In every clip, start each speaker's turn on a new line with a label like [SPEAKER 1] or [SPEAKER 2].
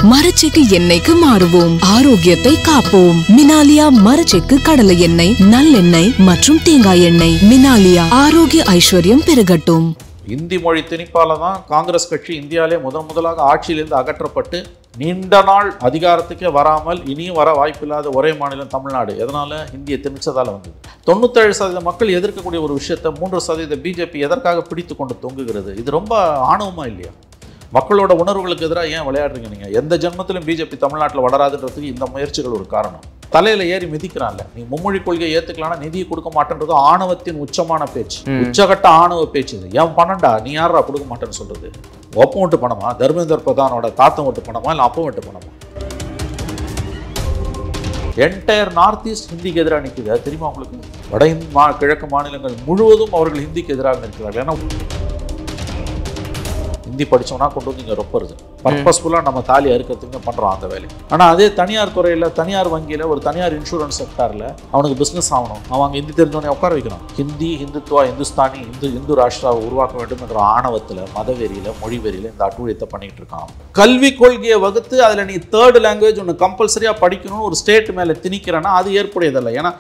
[SPEAKER 1] மரச்செக்கு எண்ணெய்க்கு மாறுவோம், ஆரோக்கியத்தை காப்போம். மினாலியா மரச்செக்கு கடலை எண்ணெய், நல்லெண்ணெய் மற்றும் தேங்காய் எண்ணெய். மினாலியா, ஆரோக்கிய ஐஸ்வர்யம் பெருகட்டும்.
[SPEAKER 2] இந்தி மொழி திணிப்பால தான் காங்கிரஸ் கட்சி இந்தியாவிலே முதலாக ஆட்சியிலிருந்து அகற்றப்பட்டு நீண்ட நாள் அதிகாரத்துக்கே வராமல் இனியும் வர வாய்ப்பில்லாத ஒரே மாநிலம் தமிழ்நாடு. எதனால? இந்திய திணிச்சதால வந்தது. 97% மக்கள் எதிர்க்கக்கூடிய ஒரு விஷயத்தை 3% பிஜேபி எதற்காக பிடித்து கொண்டு தொங்குகிறது? இது ரொம்ப ஆணவமா இல்லையா? மக்களோட உணர்வுகளுக்கு எதிராக ஏன் விளையாடுறீங்க நீங்க? எந்த ஜென்மத்திலும் பிஜேபி தமிழ்நாட்டில் வளராதுன்றதுக்கு இந்த முயற்சிகள் ஒரு காரணம். தலையில ஏறி மிதிக்கிறான்ல, நீ மும்மொழி கொள்கையை ஏத்துக்கலாம்னா நிதியை கொடுக்க மாட்டேன்றது ஆணவத்தின் உச்சமான பேச்சு, உச்சகட்ட ஆணவ பேச்சு. இது ஏன் பண்ணண்டா, நீ யாரா கொடுக்க மாட்டேன்னு சொல்றது? ஒப்பம் விட்டு பணமா? தர்மேந்திர பிரதானோட தாத்தம் விட்டு பணமா இல்லை அப்பம் விட்டு பணமா? என்டையர் நார்த் ஈஸ்ட் ஹிந்திக்கு எதிராக நிற்குது. அது தெரியுமா உங்களுக்கு? வட கிழக்கு மாநிலங்கள் முழுவதும் அவர்கள் ஹிந்திக்கு எதிராக நிற்கிறார்கள். ஏன்னா ஹிந்தி படித்தோம்னா கொண்டு வந்து இங்கே ரொப்பருது. பர்பஸ்ஃபுல்லாக நம்ம தாலி அறுக்கிறதுக்கு பண்ணுறோம் அந்த வேலை. ஆனால் அதே தனியார் துறையில், தனியார் வங்கியில், ஒரு தனியார் இன்சூரன்ஸ் செக்டாரில் அவனுக்கு பிஸ்னஸ் ஆகணும், அவன் அங்கே ஹிந்தி தெரிஞ்சவனே உட்கார வைக்கணும். ஹிந்தி, ஹிந்துத்துவா, இந்துஸ்தானி, இந்து ராஷ்டிராவை உருவாக்க வேண்டும் என்ற ஆணவத்தில், மதவெறியில், மொழி வெறியில் இந்த அட்டூழியத்தை பண்ணிட்டு இருக்கான். கல்வி கொள்கையை வகுத்து அதில் நீ தேர்ட் லாங்குவேஜ் ஒன்று கம்பல்சரியாக படிக்கணும்னு ஒரு ஸ்டேட் மேலே திணிக்கிறேன்னா அது ஏற்புடையதில்லை. ஏன்னா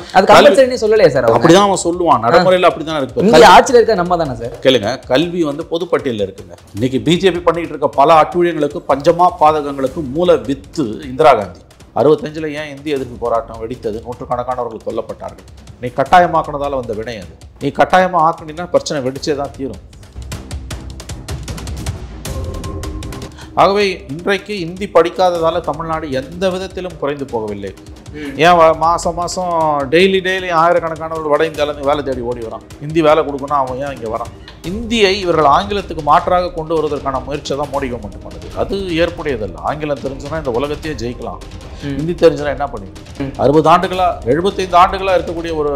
[SPEAKER 3] சொல்லலையே சார்,
[SPEAKER 2] அப்படிதான் அவன் சொல்லுவான். நடைமுறையில் அப்படிதான் இருக்கு.
[SPEAKER 3] ஆட்சியில் இருக்க நம்ம தானே சார்?
[SPEAKER 2] கேளுங்க, கல்வி வந்து பொதுப்பட்டியலில் இருக்குங்க. இன்னைக்கு பிஜேபி பண்ணிட்டு இருக்க பல அட்டூழியங்களுக்கு, பஞ்சமா பாதகங்களுக்கு மூல வித்து இந்திரா காந்தி. 65 ஏன் இந்திய எதிர்ப்பு போராட்டம் வெடித்தது? நூற்றுக்கணக்கானவர்கள் கொல்லப்பட்டார்கள். நீ கட்டாயமாக்குனதால வந்த வினை அது. நீ கட்டாயமா ஆக்குனா பிரச்சனை வெடிச்சே தான் தீரும். ஆகவே இன்றைக்கு இந்தி படிக்காததால தமிழ்நாடு எந்த விதத்திலும் குறைந்து போகவில்லை. ஏன் மாதம் டெய்லி ஆயிரக்கணக்கானவர்கள் வட இந்தியாவிலேருந்து வேலை தேடி ஓடி வரான். ஹிந்தி வேலை கொடுக்கணும், அவன் ஏன் இங்கே வரான்? இந்தியை இவர்கள் ஆங்கிலத்துக்கு மாற்றாக கொண்டு வருவதற்கான முயற்சியை தான் மோடி கவர்மெண்ட் பண்ணுது. அது ஏற்புடையதல்ல. ஆங்கிலம் தெரிஞ்சுன்னா இந்த உலகத்தையே ஜெயிக்கலாம். ஹிந்தி தெரிஞ்சுன்னா என்ன பண்ணிடும்? 60 ஆண்டுகளா 75 ஆண்டுகளா இருக்கக்கூடிய ஒரு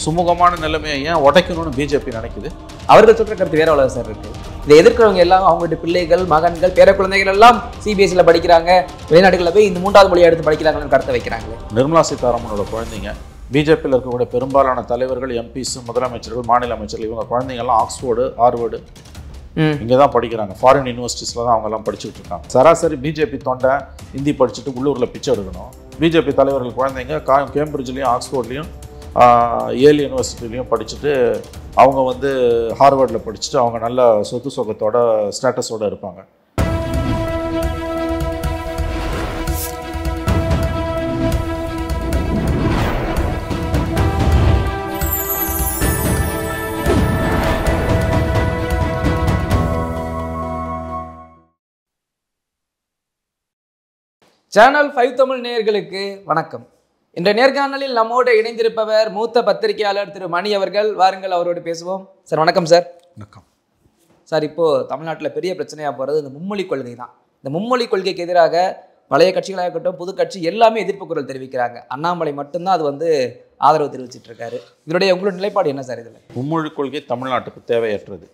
[SPEAKER 2] சுமூகமான நிலைமையை ஏன் உடைக்கணும்னு பிஜேபி நினைக்குது?
[SPEAKER 3] அவர்கள் சொல்ற கருத்து வேற அவ்வளவு சார் இருக்கு. இதை எதிர்க்கிறவங்க எல்லாம் அவங்களுடைய பிள்ளைகள், மகன்கள், பேர குழந்தைகள் எல்லாம் சிபிஎஸ்சியில் படிக்கிறாங்க, வெளிநாடுகளில் போய் இந்த 3வது மொழியை எடுத்து படிக்கிறாங்கன்னு கருத்தை வைக்கிறாங்க.
[SPEAKER 2] நிர்மலா சீதாராமனோட குழந்தைங்க, பிஜேபியில் இருக்கக்கூடிய பெரும்பாலான தலைவர்கள், எம்பிஸ், முதலமைச்சர்கள், மாநில அமைச்சர்கள், இவங்க குழந்தைங்கள்லாம் ஆக்ஸ்போர்டு, ஹார்வர்டு இங்கே தான் படிக்கிறாங்க. ஃபாரின் யூனிவர்சிட்டிஸில் தான் அவங்கெல்லாம் படிச்சுட்டு இருக்காங்க. சராசரி பிஜேபி தொண்டை ஹிந்தி படிச்சுட்டு உள்ளூரில் பிச்சை எடுக்கணும். பிஜேபி தலைவர்கள் குழந்தைங்க கேம்பிரிட்ஜ்லேயும், ஆக்ஸ்போர்ட்லேயும், ஏல் யூனிவர்சிட்டிலையும் படிச்சுட்டு அவங்க வந்து ஹார்வர்டில் படிச்சுட்டு அவங்க நல்ல சொத்து சொகத்தோட ஸ்டேட்டஸோடு இருப்பாங்க.
[SPEAKER 3] சேனல் 5 தமிழ் நேயர்களுக்கு வணக்கம். இந்த நேர்காணலில் நம்மோடு இணைந்திருப்பவர் மூத்த பத்திரிகையாளர் திரு மணி அவர்கள். வாருங்கள், அவரோடு பேசுவோம். சார் வணக்கம். சார்
[SPEAKER 2] வணக்கம்.
[SPEAKER 3] சார், இப்போது தமிழ்நாட்டில் பெரிய பிரச்சனையாக போகிறது இந்த மும்மொழி கொள்கை தான். இந்த மும்மொழி கொள்கைக்கு எதிராக பழைய கட்சிகளாக இருக்கட்டும், புது கட்சி எல்லாமே எதிர்ப்பு குரல் தெரிவிக்கிறாங்க. அண்ணாமலை மட்டும்தான் அது வந்து ஆதரவு தெரிவிச்சிட்டு இருக்காரு. இதனுடைய உங்களோட நிலைப்பாடு என்ன சார்? இதில்
[SPEAKER 2] மும்மொழி கொள்கை தமிழ்நாட்டுக்கு தேவையற்றது.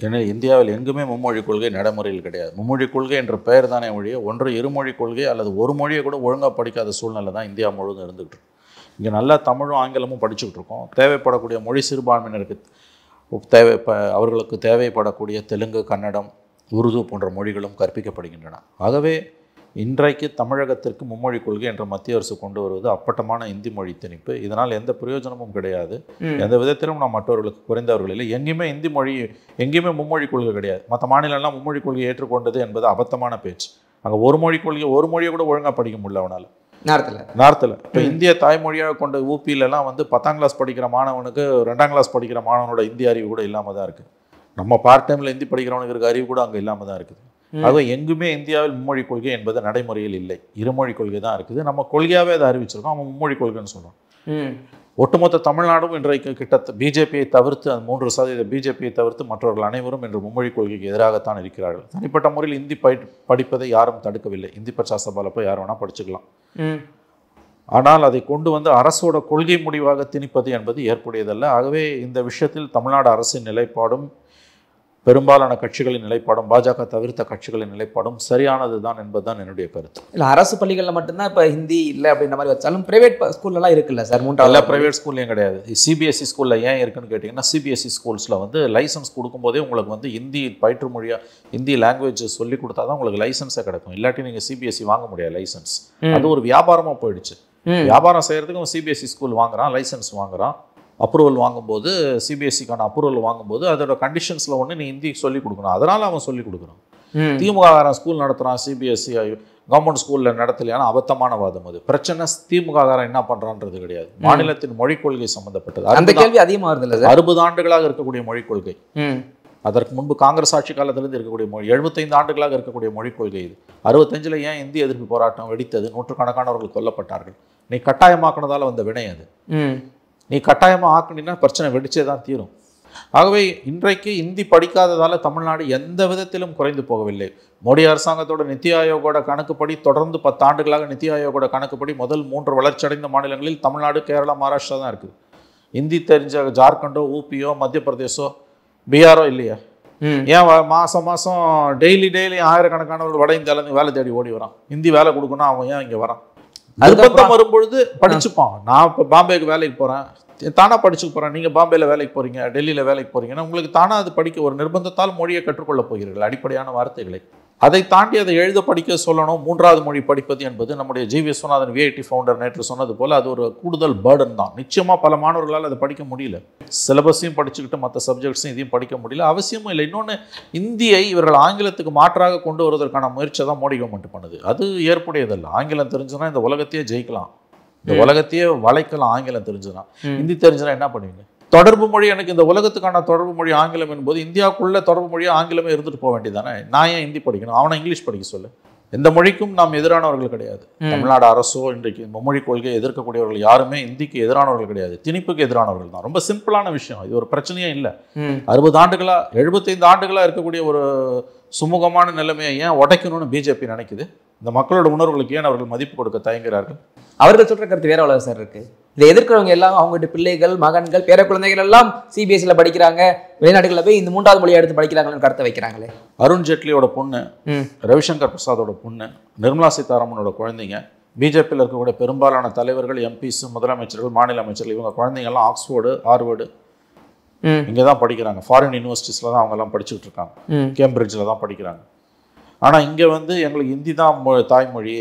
[SPEAKER 2] ஏன்னா இந்தியாவில் எங்குமே மும்மொழி கொள்கை நடைமுறையில் கிடையாது. மும்மொழி கொள்கை என்ற பெயர் தானே ஒழிய ஒன்று இருமொழி கொள்கை அல்லது ஒரு மொழியை கூட ஒழுங்காக படிக்காத சூழ்நிலை தான் இந்தியா முழுவதும் இருந்துகிட்டு இருக்கு. இங்கே நல்லா தமிழும் ஆங்கிலமும் படிச்சுக்கிட்டு இருக்கோம். தேவைப்படக்கூடிய மொழி சிறுபான்மையினருக்கு அவர்களுக்கு தேவைப்படக்கூடிய தெலுங்கு, கன்னடம், உருது போன்ற மொழிகளும் கற்பிக்கப்படுகின்றன. ஆகவே இன்றைக்கு தமிழகத்திற்கு மும்மொழி கொள்கை என்ற மத்திய அரசு கொண்டு வருவது அப்பட்டமான இந்தி மொழி திணிப்பு. இதனால் எந்த பிரயோஜனமும் கிடையாது. எந்த விதத்திலும் நாம் மற்றவர்களுக்கு குறைந்தவர்கள் இல்லை. எங்கேயுமே மும்மொழி கொள்கை கிடையாது. மற்ற மாநிலம்லாம் மும்மொழி கொள்கையை ஏற்றுக்கொண்டது என்பது அபத்தமான பேச்சு. அங்கே ஒரு மொழியை கூட ஒழுங்காக படிக்க முடியல அவனால். நார்த்தில் இப்போ இந்திய தாய்மொழியாக கொண்ட ஊபியிலலாம் வந்து 10ஆம் கிளாஸ் படிக்கிற மாணவனுக்கு 2ஆம் கிளாஸ் படிக்கிற மாணவனோட இந்தி அறிவு கூட இல்லாமல் தான் இருக்குது. நம்ம பார்ட் டைமில் ஹிந்தி படிக்கிறவனுக்கு இருக்க அறிவு கூட அங்கே இல்லாமல் தான் இருக்குது. ஆகவே எங்குமே இந்தியாவில் மும்மொழி கொள்கை என்பது நடைமுறையில் இல்லை. இருமொழி கொள்கை தான் இருக்குது. நம்ம கொள்கையாகவே அதை அறிவிச்சிருக்கோம். அவன் மும்மொழி கொள்கைன்னு சொல்கிறோம். ஒட்டுமொத்த தமிழ்நாடும் இன்றைக்கு கிட்டத்தட்ட பிஜேபியை தவிர்த்து, அந்த 3% பிஜேபியை தவிர்த்து மற்றவர்கள் அனைவரும் இன்று மும்மொழி கொள்கைக்கு எதிராகத்தான் இருக்கிறார்கள். தனிப்பட்ட முறையில் இந்தி படிப்பதை யாரும் தடுக்கவில்லை. இந்தி பிரச்சார சபாவில் போய் யார் வேணால் படிச்சுக்கலாம். ஆனால் அதை கொண்டு வந்து அரசோட கொள்கை முடிவாக திணிப்பது என்பது ஏற்புடையதல்ல. ஆகவே இந்த விஷயத்தில் தமிழ்நாடு அரசின் நிலைப்பாடும் பெரும்பாலான கட்சிகளின் நிலைப்பாடும் பாஜக தவிர்த்த கட்சிகளின் நிலைப்பாடும் சரியானது தான் என்பதுதான் என்னுடைய கருத்து.
[SPEAKER 3] இல்லை, அரசு பள்ளிகளில் மட்டும்தான் இப்போ ஹிந்தி இல்லை அப்படின்ற மாதிரி வச்சாலும் பிரைவேட் ஸ்கூல்லலாம் இருக்குல்ல சார்?
[SPEAKER 2] எல்லா பிரைவேட் ஸ்கூல்லையும் கிடையாது. சிபிஎஸ்சி ஸ்கூலில் ஏன் இருக்குன்னு கேட்டிங்கன்னா, சிபிஎஸ்சி ஸ்கூல்ஸில் வந்து லைசன்ஸ் கொடுக்கும்போதே உங்களுக்கு வந்து ஹிந்தி பயிற்று மொழியாக ஹிந்தி லாங்குவேஜ் சொல்லி கொடுத்தா தான் உங்களுக்கு லைசன்ஸே கிடைக்கும். இல்லாட்டி நீங்கள் சிபிஎஸ்சி வாங்க முடியாது லைசன்ஸ். அது ஒரு வியாபாரமாக போயிடுச்சு. வியாபாரம் செய்கிறதுக்கு சிபிஎஸ்சி ஸ்கூல் வாங்குறான், லைசன்ஸ் வாங்குறான். அப்ரூவல் வாங்கும்போது சிபிஎஸ்சிக்கான அப்ரூவல் வாங்கும்போது அதோட கண்டிஷன்ஸில் ஒன்று நீ ஹிந்தி சொல்லிக் கொடுக்கணும். அதனால் அவன் சொல்லிக் கொடுக்குறான். திமுக ஸ்கூல் நடத்துகிறான், சிபிஎஸ்சி கவர்மெண்ட் ஸ்கூலில் நடத்தலையான அபத்தமான வாதம். அது பிரச்சனை திமுக என்ன பண்ணுறான்றது கிடையாது. மாநிலத்தின் மொழிக் கொள்கை சம்மந்தப்பட்டது. அந்த கேள்வி அதிகமாக வருது இல்லை? 60 ஆண்டுகளாக இருக்கக்கூடிய மொழிக் கொள்கை. அதற்கு முன்பு காங்கிரஸ் ஆட்சி காலத்திலிருந்து இருக்கக்கூடிய மொழி 75 ஆண்டுகளாக இருக்கக்கூடிய மொழிக் கொள்கை இது. 65 ஏன் இந்திய எதிர்ப்பு போராட்டம் வெடித்தது? நூற்றுக்கணக்கானவர்கள் கொல்லப்பட்டார்கள். நீ கட்டாயமாக்குனதால் வந்த வினை அது. நீ கட்டாயமாக ஆக்குனா பிரச்சனை வெடிச்சே தான் தீரும். ஆகவே இன்றைக்கு இந்தி படிக்காததால் தமிழ்நாடு எந்த விதத்திலும் குறைந்து போகவில்லை. மோடி அரசாங்கத்தோட நித்தி ஆயோகோட கணக்குப்படி தொடர்ந்து 10 ஆண்டுகளாக நித்தி ஆயோகோட கணக்குப்படி முதல் 3 வளர்ச்சியடைந்த மாநிலங்களில் தமிழ்நாடு, கேரளா, மகாராஷ்டிரா தான் இருக்குது. இந்தி தெரிஞ்ச ஜார்க்கண்டோ, ஊபியோ, மத்திய பிரதேசோ, பீகாரோ இல்லையா? ஏன் மாதம் மாதம் டெய்லி ஆயிரக்கணக்கானவர்கள் வட இந்தியாவிலேருந்து வேலை தேடி ஓடி வரான்? ஹிந்தி வேலை கொடுக்கணும், அவன் ஏன் இங்கே வரான்? அதுக்கப்புறம் வரும்பொழுது படிச்சுப்பான். நான் இப்போ பாம்பேக்கு வேலைக்கு போகிறேன், தானாக படிச்சுக்க போகிறேன். நீங்கள் பாம்பேயில் வேலைக்கு போகிறீங்க, டெல்லியில் வேலைக்கு போகிறீங்கன்னா உங்களுக்கு தானாக அது படிக்க ஒரு நிர்பந்தத்தால் மொழியை கற்றுக்கொள்ளப் போகிறீர்கள், அடிப்படையான வார்த்தைகளை. அதை தாண்டி அதை எழுத படிக்க சொல்லணும். 3வது மொழி படிப்பது என்பது நம்முடைய ஜி விஸ்வநாதன் விஐடி ஃபவுண்டர் நேற்று சொன்னது போல் அது ஒரு கூடுதல் பேர்டன் தான். நிச்சயமாக பல மாணவர்களால் அதை படிக்க முடியல. சிலபஸையும் படிச்சுக்கிட்டு மற்ற சப்ஜெக்ட்ஸையும் இதையும் படிக்க முடியல. அவசியமும் இல்லை. இன்னொன்று, இந்தியை இவர்கள் ஆங்கிலத்துக்கு மாற்றாக கொண்டு வருவதற்கான முயற்சியை தான் மோடி கவர்மெண்ட் பண்ணுது. அது ஏற்புடையதல்ல. ஆங்கிலம் தெரிஞ்சுன்னா இந்த உலகத்தையே ஜெயிக்கலாம், இந்த உலகத்தையே வளைக்கலாம். ஆங்கிலம் தெரிஞ்சுனா, ஹிந்தி தெரிஞ்சுனா என்ன பண்ணுவீங்க? தொடர்பு மொழி எனக்கு இந்த உலகத்துக்கான தொடர்பு மொழி ஆங்கிலம் என்பது இந்தியாவுக்குள்ள தொடர்பு மொழியாக ஆங்கிலமே இருந்துட்டு போக வேண்டியதானே. நான் ஏன் ஹிந்தி படிக்கணும்? அவனை இங்கிலீஷ் படிக்க சொல்லு. எந்த மொழிக்கும் நாம் எதிரானவர்கள் கிடையாது. தமிழ்நாடு அரசோ இன்றைக்கு மும்மொழி கொள்கையை எதிர்க்கக்கூடியவர்கள் யாருமே இந்திக்கு எதிரானவர்கள் கிடையாது, திணிப்புக்கு எதிரானவர்கள் தான். ரொம்ப சிம்பிளான விஷயம். இது ஒரு பிரச்சனையே இல்லை. 60 ஆண்டுகளா 75 ஆண்டுகளா இருக்கக்கூடிய ஒரு சுமூகமான நிலைமையை ஏன் உடைக்கணும்னு பிஜேபி நினைக்குது? இந்த மக்களோட உணர்வுகளுக்கு ஏன் அவர்கள் மதிப்பு கொடுக்க தயங்குகிறார்கள்?
[SPEAKER 3] அவர்கள் சொல்ற கருத்து வேற அவ்வளவு சார் இருக்கு. இதை எதிர்க்கிறவங்க எல்லாம் அவங்ககிட்ட பிள்ளைகள், மகன்கள், பேர குழந்தைகள் எல்லாம் சிபிஎஸ்சியில் படிக்கிறாங்க, வெளிநாடுகளில் போய் இந்த 3வது மொழியை எடுத்து படிக்கிறாங்கன்னு கருத்தை வைக்கிறாங்களே.
[SPEAKER 2] அருண் ஜேட்லியோட பொண்ணு, ரவிசங்கர் பிரசாதோட பொண்ணு, நிர்மலா சீதாராமனோட குழந்தைங்க, பிஜேபியில் இருக்கக்கூடிய பெரும்பாலான தலைவர்கள், எம்பிஸ், முதலமைச்சர்கள், மாநில அமைச்சர்கள், இவங்க குழந்தைங்கள்லாம் ஆக்ஸ்போர்டு, ஹார்வர்டு இங்கே தான் படிக்கிறாங்க. ஃபாரின் யூனிவர்சிட்டிஸில் தான் அவங்கெல்லாம் படிச்சுக்கிட்டு இருக்காங்க. கேம்பிரிட்ஜில் தான் படிக்கிறாங்க. ஆனால் இங்கே வந்து எங்களுக்கு ஹிந்தி தான் தாய்மொழி,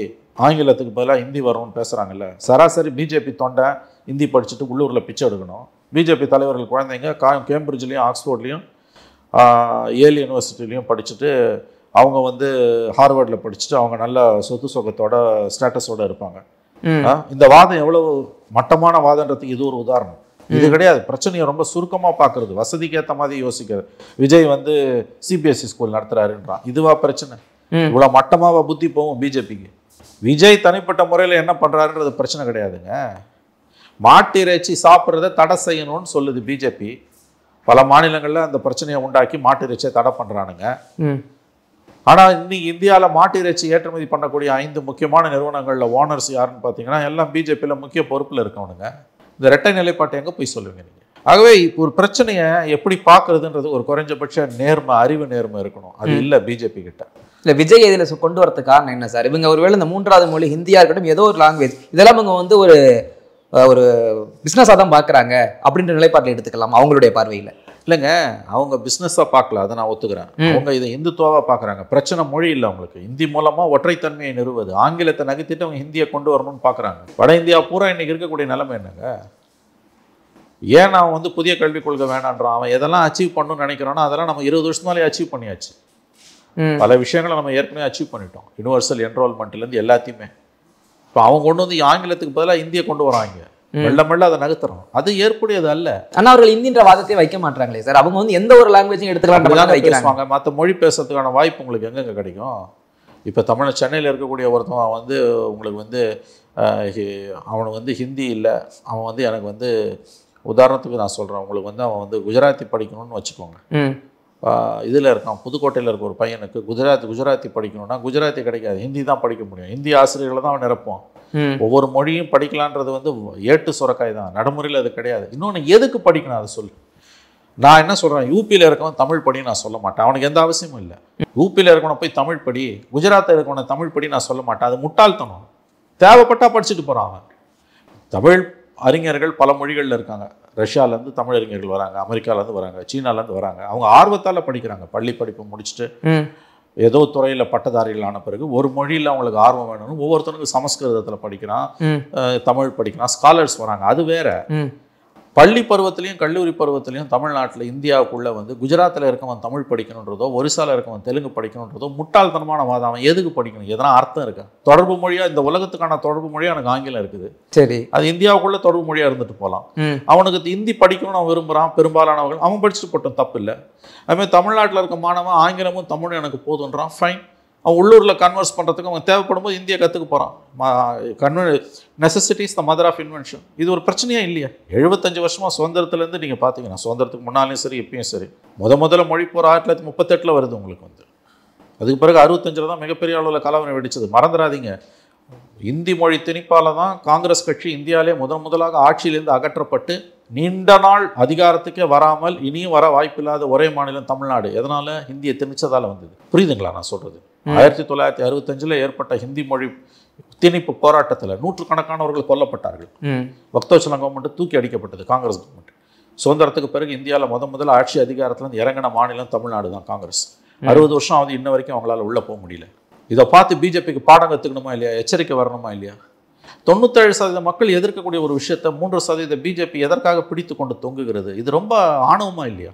[SPEAKER 2] ஆங்கிலத்துக்கு பதிலாக ஹிந்தி வரும்னு பேசுகிறாங்கல்ல. சராசரி பிஜேபி தொண்டை ஹிந்தி படிச்சுட்டு உள்ளூரில் பிச்சை எடுக்கணும். பிஜேபி தலைவர்கள் குழந்தைங்க கேம்பிரிட்ஜ்லேயும் ஆக்ஸ்போர்ட்லேயும் ஏல் யூனிவர்சிட்டிலையும் படிச்சுட்டு அவங்க வந்து ஹார்வர்டில் படிச்சுட்டு அவங்க நல்ல சொத்து சொகத்தோட ஸ்டேட்டஸோடு இருப்பாங்க. இந்த வாதம் எவ்வளவு மட்டமான வாதன்றதுக்கு இது ஒரு உதாரணம். இது கிடையாது. பிரச்சனையை ரொம்ப சுருக்கமாக பார்க்கறது, வசதிக்கு ஏற்ற மாதிரி யோசிக்கிறது. விஜய் வந்து சிபிஎஸ்சி ஸ்கூல் நடத்துறாருன்றான். இதுவா பிரச்சனை? இவ்வளோ மட்டமாக புத்தி போகும் பிஜேபிக்கு. விஜய் தனிப்பட்ட முறையில் என்ன பண்ணுறாருன்றது பிரச்சனை கிடையாதுங்க. மாட்டு இறைச்சி சாப்பிட்றத தடை செய்யணும்னு சொல்லுது பிஜேபி. பல மாநிலங்களில் அந்த பிரச்சனையை உண்டாக்கி மாட்டு இறைச்சியை தடை பண்ணுறானுங்க. ஆனால் இன்னைக்கு இந்தியாவில் மாட்டு இறைச்சி ஏற்றுமதி பண்ணக்கூடிய 5 முக்கியமான நிறுவனங்களில் ஓனர்ஸ் யாருன்னு பார்த்தீங்கன்னா எல்லாம் பிஜேபியில் முக்கிய பொறுப்பில் இருக்கவனுங்க. இந்த இரட்டை நிலைப்பாட்டை எங்கே போய் சொல்லுவீங்க நீங்கள்? ஆகவே இப்போ ஒரு பிரச்சனையை எப்படி பார்க்கறதுன்றது ஒரு குறைஞ்சபட்ச நேர்மை, அறிவு நேர்மை இருக்கணும். அது இல்லை பிஜேபி கிட்ட. இல்லை, விஜய் இதில் கொண்டு வரது காரணம் என்ன சார்? இவங்க ஒருவேளை இந்த 3வது மொழி ஹிந்தியாக இருக்கட்டும், ஏதோ ஒரு லாங்குவேஜ், இதெல்லாம் இவங்க வந்து ஒரு பிஸ்னஸாக தான் பார்க்குறாங்க அப்படின்ற நிலைப்பாட்டில் எடுத்துக்கலாம் அவங்களுடைய பார்வையில். இல்லைங்க, அவங்க பிஸ்னஸாக பார்க்கல, அதை நான் ஒத்துக்கிறேன். அவங்க இதை இந்துத்துவாக பார்க்குறாங்க. பிரச்சனை மொழி இல்லை அவங்களுக்கு. ஹிந்தி மூலமாக ஒற்றைத்தன்மையை நிறுவது, ஆங்கிலத்தை நகர்த்திட்டு அவங்க ஹிந்தியை கொண்டு வரணும்னு பார்க்குறாங்க. வட இந்தியா பூரா இன்னைக்கு இருக்கக்கூடிய நிலைமை என்னங்க? ஏன் அவன் வந்து புதிய கல்விக் கொள்கை வேணான்றான்? அவன் எதெல்லாம் அச்சீவ் பண்ணணும்னு நினைக்கிறானோ அதெல்லாம் நம்ம 20 வருஷத்துனாலே அச்சீவ் பண்ணியாச்சு. பல விஷயங்களை நம்ம ஏற்கனவே அச்சீவ் பண்ணிட்டோம். யூனிவர்சல் என்ரோல்மெண்ட்லேருந்து எல்லாத்தையுமே. இப்போ அவங்க கொண்டு வந்து ஆங்கிலத்துக்கு பதிலாக இந்தியை கொண்டு வராங்க. மெல்ல மெல்ல அதை நகர்த்துறோம். அது ஏற்புடையது அல்ல. ஆனால் அவர்கள் இந்தின்ற வாதத்தை வைக்க மாட்டாங்களே சார். அவங்க வந்து எந்த ஒரு லாங்குவேஜையும் எடுத்துக்கலாம் வைக்கிறாங்க. மற்ற மொழி பேசுறதுக்கான வாய்ப்பு உங்களுக்கு எங்கெங்க கிடைக்கும்? இப்போ சென்னையில் இருக்கக்கூடிய ஒருத்தன் வந்து உங்களுக்கு வந்து அவனுக்கு வந்து ஹிந்தி இல்லை, அவன் வந்து எனக்கு வந்து உதாரணத்துக்கு நான் சொல்கிறேன், உங்களுக்கு வந்து அவன் வந்து குஜராத்தி படிக்கணும்னு வச்சுக்கோங்க. இதில் இருக்கான், புதுக்கோட்டையில் இருக்க ஒரு பையனுக்கு குஜராத்தி படிக்கணும்னா குஜராத்தி கிடைக்காது, ஹிந்தி தான் படிக்க முடியும். ஹிந்தி ஆசிரியர்களை தான் அவன் நிரப்புவான். ஒவ்வொரு மொழியும் படிக்கலான்றது வந்து ஏட்டு சுரக்காய் தான். நடைமுறையில் அது கிடையாது. இன்னொன்று, எதுக்கு படிக்கணும் அதை சொல்லு. நான் என்ன சொல்கிறேன், யூபியில் இருக்கவன் தமிழ் படி நான் சொல்ல மாட்டேன், அவனுக்கு எந்த அவசியமும் இல்லை. யூபியில் இருக்கவனை போய் தமிழ் படி, குஜராத்தில் இருக்கவனை தமிழ் படி நான் சொல்ல மாட்டேன், அது முட்டாள்தனம். தேவைப்பட்டா படிச்சுட்டு போகிறான் அவன். தமிழ் அறிஞர்கள் பல மொழிகளில் இருக்காங்க. ரஷ்யாவிலேருந்து தமிழ் அறிஞர்கள் வராங்க, அமெரிக்காவிலேருந்து வராங்க, சீனாலேருந்து வராங்க. அவங்க ஆர்வத்தால் படிக்கிறாங்க. பள்ளி படிப்பு முடிச்சுட்டு ஏதோ துறையில் பட்டதாரிகள் ஆன பிறகு ஒரு மொழியில் அவங்களுக்கு ஆர்வம் வேணும்னு ஒவ்வொருத்தனுக்கும் சமஸ்கிருதத்தில் படிக்கிறான், தமிழ் படிக்கிறான், ஸ்காலர்ஸ் வராங்க. அது வேற. பள்ளி பருவத்திலையும் கல்லூரி பருவத்திலையும் தமிழ்நாட்டில் இந்தியாவுக்குள்ளே வந்து குஜராத்தில் இருக்கவன் தமிழ் படிக்கணுன்றதோ, ஒரிசாவில் இருக்கவன் தெலுங்கு படிக்கணுன்றதோ முட்டாள்தனமான வாதம். அவன் எதுக்கு படிக்கணும்? எதனா அர்த்தம் இருக்கா? தொடர்பு மொழியாக, இந்த உலகத்துக்கான தொடர்பு மொழியாக எனக்கு ஆங்கிலம் இருக்குது. சரி, அது இந்தியாவுக்குள்ளே தொடர்பு மொழியாக இருந்துட்டு போகலாம். அவனுக்கு ஹிந்தி படிக்கணும்னு அவன் விரும்புகிறான். பெரும்பாலானவர்கள் அவன் படிச்சுட்டு போட்டோம், தப்பு இல்லை. அதுமாதிரி தமிழ்நாட்டில் இருக்க மாணவன் ஆங்கிலமும் தமிழும் எனக்கு போதுன்றான், ஃபைன். அவன் உள்ளூரில் கன்வர்ஸ் பண்ணுறதுக்கு அவன் தேவைப்படும் போது இந்தியா கற்றுக்க போகிறான். Necessity's the mother of invention. இது ஒரு பிரச்சனையே இல்லையா? 75 வருஷமாக சுதந்திரத்துலேருந்து நீங்கள் பார்த்தீங்கன்னா, சுதந்திரத்துக்கு முன்னாலையும் சரி இப்பயும் சரி, முதல்ல மொழி போகிற 1938 வருது உங்களுக்கு வந்து. அதுக்கு பிறகு 65 தான் மிகப்பெரிய அளவில் கலவரம் வெடிச்சது. மறந்துடாதீங்க, இந்தி மொழி திணிப்பால் தான் காங்கிரஸ் கட்சி இந்தியாவிலே முதலாக ஆட்சியிலேருந்து அகற்றப்பட்டு நீண்ட நாள் அதிகாரத்துக்கே வராமல் இனியும் வர வாய்ப்பில்லாத ஒரே மாநிலம் தமிழ்நாடு. எதனால்? ஹிந்தியை திணிச்சதால் வந்தது. புரியுதுங்களா நான் சொல்கிறது? 1965 ஏற்பட்ட ஹிந்தி மொழி திணிப்பு போராட்டத்தில் நூற்றுக்கணக்கானவர்கள் கொல்லப்பட்டார்கள். பக்தோச்சலம் கவர்மெண்ட் தூக்கி அடிக்கப்பட்டது, காங்கிரஸ் கவர்மெண்ட். சுதந்திரத்துக்கு பிறகு இந்தியாவில் முதல்ல ஆட்சி அதிகாரத்துலேருந்து இறங்கின மாநிலம் தமிழ்நாடு தான். காங்கிரஸ் 60 வருஷம் ஆகுது, இன்ன வரைக்கும் அவங்களால உள்ளே போக முடியல. இதை பார்த்து பிஜேபிக்கு பாடம் கற்றுக்கணுமா இல்லையா? எச்சரிக்கை வரணுமா இல்லையா? 97% மக்கள் எதிர்க்கக்கூடிய ஒரு விஷயத்தை 3% பிஜேபி எதற்காக பிடித்து கொண்டு தொங்குகிறது? இது ரொம்ப ஆணவமா இல்லையா?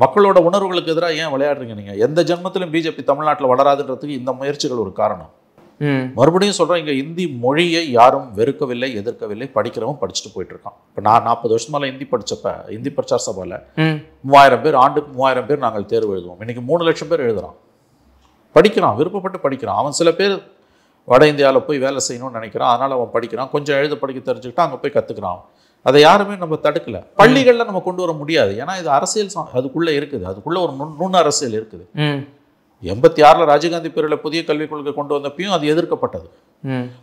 [SPEAKER 2] மக்களோட உணர்வுகளுக்கு எதிராக ஏன் விளையாடுறீங்க நீங்கள்? எந்த ஜென்மத்திலும் பிஜேபி தமிழ்நாட்டில் வளராதுன்றதுக்கு இந்த முயற்சிகள் ஒரு காரணம். மறுபடியும் சொல்கிறேன், இங்கே இந்தி மொழியை யாரும் வெறுக்கவில்லை, எதிர்க்கவில்லை. படிக்கிறவன் படிச்சுட்டு போயிட்டு இருக்கான். இப்போ நான் 40 வருஷமால ஹிந்தி படித்தப்ப இந்தி பிரச்சார சபாவில் 3000 பேர், ஆண்டுக்கு 3000 பேர் நாங்கள் தேர்வு எழுதுவோம். இன்றைக்கி 3 லட்சம் பேர் எழுதுகிறான், படிக்கிறான், விருப்பப்பட்டு படிக்கிறான். அவன் சில பேர் வட இந்தியாவில் போய் வேலை செய்யணும்னு நினைக்கிறான், அதனால் அவன் படிக்கிறான். கொஞ்சம் எழுத படிக்க தெரிஞ்சுக்கிட்டு அங்கே போய் கற்றுக்கிறான். அதை யாருமே நம்ம தடுக்கலை. பள்ளிகளில் நம்ம கொண்டு வர முடியாது, ஏன்னா இது அரசியல் அதுக்குள்ளே இருக்குது. அதுக்குள்ளே ஒரு நுண் அரசியல் இருக்குது. 86 ராஜீவ்காந்தி பேரில் புதிய கல்விக் கொள்கை கொண்டு வந்தப்பையும் அது எதிர்க்கப்பட்டது.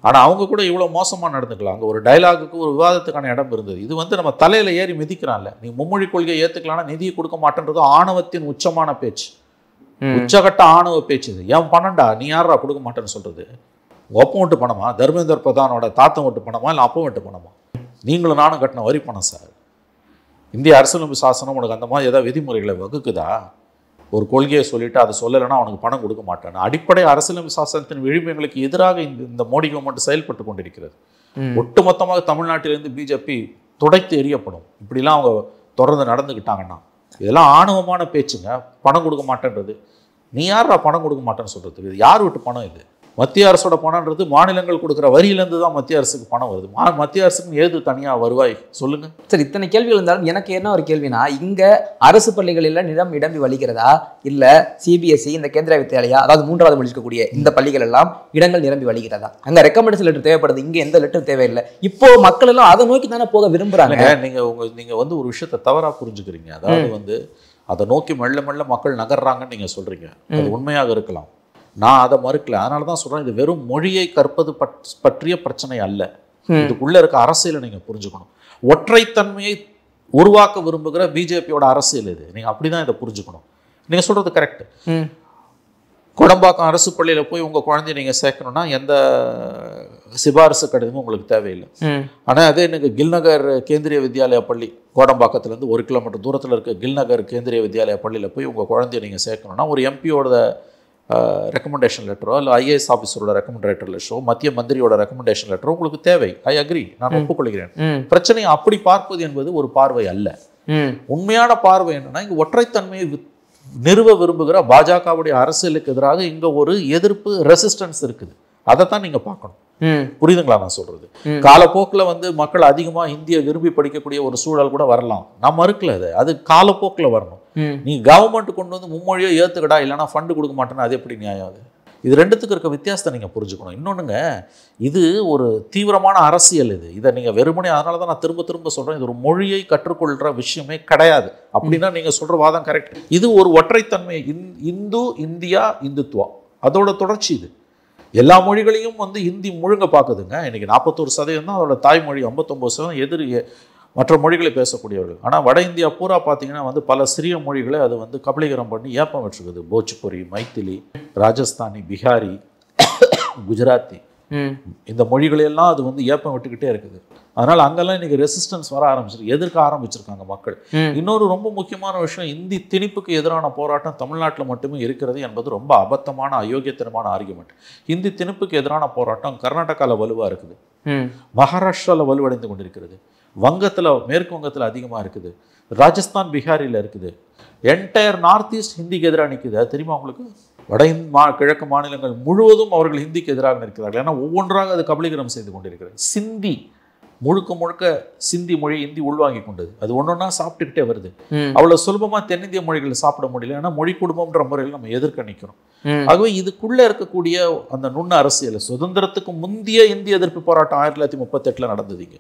[SPEAKER 2] ஆனால் அவங்க கூட இவ்வளோ மோசமாக நடந்துக்கலாம். அங்கே ஒரு டைலாகுக்கு, ஒரு விவாதத்துக்கான இடம் இருந்தது. இது வந்து நம்ம தலையில் ஏறி மிதிக்கிறான்ல. நீ மும்மொழி கொள்கையை ஏற்றுக்கலாம்னா நிதியை கொடுக்க மாட்டேன்றது ஆணவத்தின் உச்சமான பேச்சு, உச்சகட்ட ஆணவ பேச்சு. இது ஏன் பணம்டா, நீ யாரா கொடுக்க மாட்டேன்னு சொல்கிறது? ஒப்பம் விட்டு பணமா? தர்மேந்தர் பிரதானோட தாத்தம் விட்டு பணமா, இல்லை அப்பம் விட்டு பணமா? நீங்களும் நானும் கட்டின வரி பணம் சார். இந்திய அரசியலமைப்பு சாசனம் உனக்கு அந்த மாதிரி ஏதாவது விதிமுறைகளை வகுக்குதா? ஒரு கொள்கையை சொல்லிவிட்டு அதை சொல்லலைன்னா அவனுக்கு பணம் கொடுக்க மாட்டேன். அடிப்படை அரசியலமைப்பு சாசனத்தின் விழுமியங்களுக்கு எதிராக இந்த மோடி கவர்மெண்ட் செயல்பட்டு கொண்டிருக்கிறது. ஒட்டுமொத்தமாக தமிழ்நாட்டிலிருந்து பிஜேபி துடைத்து எறியப்படும். இப்படிலாம் அவங்க தொடர்ந்து நடந்துக்கிட்டாங்கன்னா. இதெல்லாம் ஆணவமான பேச்சுங்க. பணம் கொடுக்க மாட்டேன்றது. நீ யாரா பணம் கொடுக்க மாட்டேன்னு சொல்கிறதுக்கு? இது யார் விட்டு பணம்? இது மத்திய அரசோட பணம்ன்றது மாநிலங்கள் கொடுக்குற வரியிலேருந்து தான் மத்திய அரசுக்கு பணம் வருது. மத்திய அரசுக்கு ஏது தனியாக வருவாய் சொல்லுங்க. சரி,
[SPEAKER 3] இத்தனை கேள்விகள் இருந்தாலும் எனக்கு என்ன ஒரு கேள்வினா, இங்கே அரசு பள்ளிகளில் இடம்பி வழிகிறதா, இல்லை சிபிஎஸ்இ இந்த கேந்திர வித்யாலயா, அதாவது 3வது மொழி இருக்கக்கூடிய இந்த பள்ளிகள் எல்லாம் இடங்கள் நிரம்பி வழிகிறதா? அங்கே ரெக்கமெண்டேஷன் லெட்டர் தேவைப்படுது, இங்கே எந்த லெட்டர் தேவையில்லை. இப்போ மக்கள் எல்லாம் அதை நோக்கி தானே போக விரும்புகிறாங்க.
[SPEAKER 2] நீங்கள் வந்து ஒரு விஷயத்தை தவறாக புரிஞ்சுக்கிறீங்க. அதாவது வந்து அதை நோக்கி மெல்ல மெல்ல மக்கள் நகர்றாங்கன்னு நீங்கள் சொல்கிறீங்க. அது உண்மையாக இருக்கலாம், நான் அதை மறுக்கல. அதனால தான் சொல்கிறேன், இது வெறும் மொழியை கற்பது பற்றிய பிரச்சனை அல்ல. இதுக்குள்ளே இருக்க அரசியலை நீங்கள் புரிஞ்சுக்கணும். ஒற்றைத்தன்மையை உருவாக்க விரும்புகிற பிஜேபியோட அரசியல் இது. நீங்கள் அப்படி தான் இதை புரிஞ்சுக்கணும். நீங்கள் சொல்கிறது கரெக்டு. குடம்பாக்கம் அரசு பள்ளியில் போய் உங்கள் குழந்தைய நீங்கள் சேர்க்கணுன்னா எந்த சிபாரிசு கடிதமும் உங்களுக்கு தேவையில்லை. ஆனால் அதே எனக்கு கில்நகர் கேந்திரிய வித்யாலயா பள்ளி, கோடம்பாக்கத்துலேருந்து 1 கிலோமீட்டர் தூரத்தில் இருக்க கில்நகர் கேந்திரிய வித்யாலயா பள்ளியில் போய் உங்கள் குழந்தைய நீங்கள் சேர்க்கணுன்னா ஒரு எம்பியோட ரெக்கமெண்டேஷன் லெட்டரோ, இல்லை ஐஏஎஸ் ஆஃபீஸரோட ரெக்கமெண்டேஷன் லெட்டரோ, மத்திய மந்திரியோட ரெக்கமெண்டேஷன் லெட்டரோ உங்களுக்கு தேவை. ஐ அக்ரி, நான் ஒப்புக்கொள்கிறேன். பிரச்சனையை அப்படி பார்ப்பது என்பது ஒரு பார்வை அல்ல. உண்மையான பார்வை என்னன்னா, இங்கே ஒற்றைத்தன்மையை நிறுவ விரும்புகிற பாஜகவுடைய அரசியலுக்கு எதிராக இங்கே ஒரு எதிர்ப்பு, ரெசிஸ்டன்ஸ் இருக்குது. அதை தான் நீங்கள் பார்க்கணும். புரியுதுங்களா நான் சொல்றது? காலப்போக்கில் வந்து மக்கள் அதிகமாக இந்தியை விரும்பி படிக்கக்கூடிய ஒரு சூழல் கூட வரலாம், நான் மறுக்கல. அது காலப்போக்கில் வரணும். நீ கவர்மெண்ட் கொண்டு வந்து மும்மொழியை ஏற்றுக்கடா, இல்லைனா ஃபண்டு கொடுக்க மாட்டேன்னா அது எப்படி நியாயம்? அது இது ரெண்டுத்துக்கு இருக்க வித்தியாசத்தை நீங்கள் புரிஞ்சுக்கணும். இன்னொன்றுங்க, இது ஒரு தீவிரமான அரசியல். இதை நீங்கள் வெறுமனே, அதனால தான் நான் திரும்ப திரும்ப சொல்கிறேன், இது ஒரு மொழியை கற்றுக்கொள்கிற விஷயமே கிடையாது. அப்படின்னா நீங்கள் சொல்கிற வாதம் கரெக்ட். இது ஒரு ஒற்றைத்தன்மை, இந்து, இந்தியா, இந்துத்துவா, அதோட தொடர்ச்சி. இது எல்லா மொழிகளையும் வந்து இந்தி முழுங்க பார்க்குதுங்க. இன்றைக்கி 41% தான் அதோட தாய்மொழி, 59% மற்ற மொழிகளை பேசக்கூடியவர்கள். ஆனால் வட இந்தியா பூரா பார்த்தீங்கன்னா வந்து பல சிறிய மொழிகளை அது வந்து கபலீகரம் பண்ணி ஏப்பம் வச்சுருக்குது. போஜ்புரி, மைத்திலி, ராஜஸ்தானி, பிஹாரி, குஜராத்தி, இந்த மொழிகளெல்லாம் அது வந்து ஏப்பம் விட்டுக்கிட்டே இருக்குது. அதனால் அங்கெல்லாம் இன்றைக்கி ரெசிஸ்டன்ஸ் வர ஆரம்பிச்சிருக்கு, எதிர்க்க ஆரம்பிச்சிருக்காங்க மக்கள். இன்னொரு ரொம்ப முக்கியமான விஷயம், இந்தி திணிப்புக்கு எதிரான போராட்டம் தமிழ்நாட்டில் மட்டுமே இருக்கிறது என்பது ரொம்ப அபத்தமான அயோக்கியத்தனமான ஆர்குமெண்ட். இந்தி திணிப்புக்கு எதிரான போராட்டம் கர்நாடகாவில் வலுவாக இருக்குது, மகாராஷ்டிராவில் வலுவடைந்து கொண்டிருக்கிறது, வங்கத்தில், மேற்கு வங்கத்தில் அதிகமாக இருக்குது, ராஜஸ்தான், பீகாரில் இருக்குது, என்டையர் நார்த் ஈஸ்ட் ஹிந்திக்கு எதிராக நிற்குது. அது தெரியுமா உங்களுக்கு? வட கிழக்கு மாநிலங்கள் முழுவதும் அவர்கள் ஹிந்திக்கு எதிராக நிற்கிறார்கள். ஏன்னா ஒவ்வொன்றாக அது கபலீகரம் செய்து கொண்டிருக்கிறது. சிந்தி முழுக்க முழுக்க சிந்தி மொழி இந்தி உள்வாங்கி கொண்டது. அது ஒன்றொன்னா சாப்பிட்டுக்கிட்டே வருது. அவ்வளோ சுலபமாக தென்னிந்திய மொழிகளை சாப்பிட முடியல. ஏன்னா மொழி குடும்பம்ன்ற முறையில் நம்ம எதிர்க்க நிற்கிறோம். ஆகவே இதுக்குள்ளே இருக்கக்கூடிய அந்த நுண்ண அரசியல், சுதந்திரத்துக்கு முந்தைய இந்திய எதிர்ப்பு போராட்டம் 1938 நடந்ததுங்க.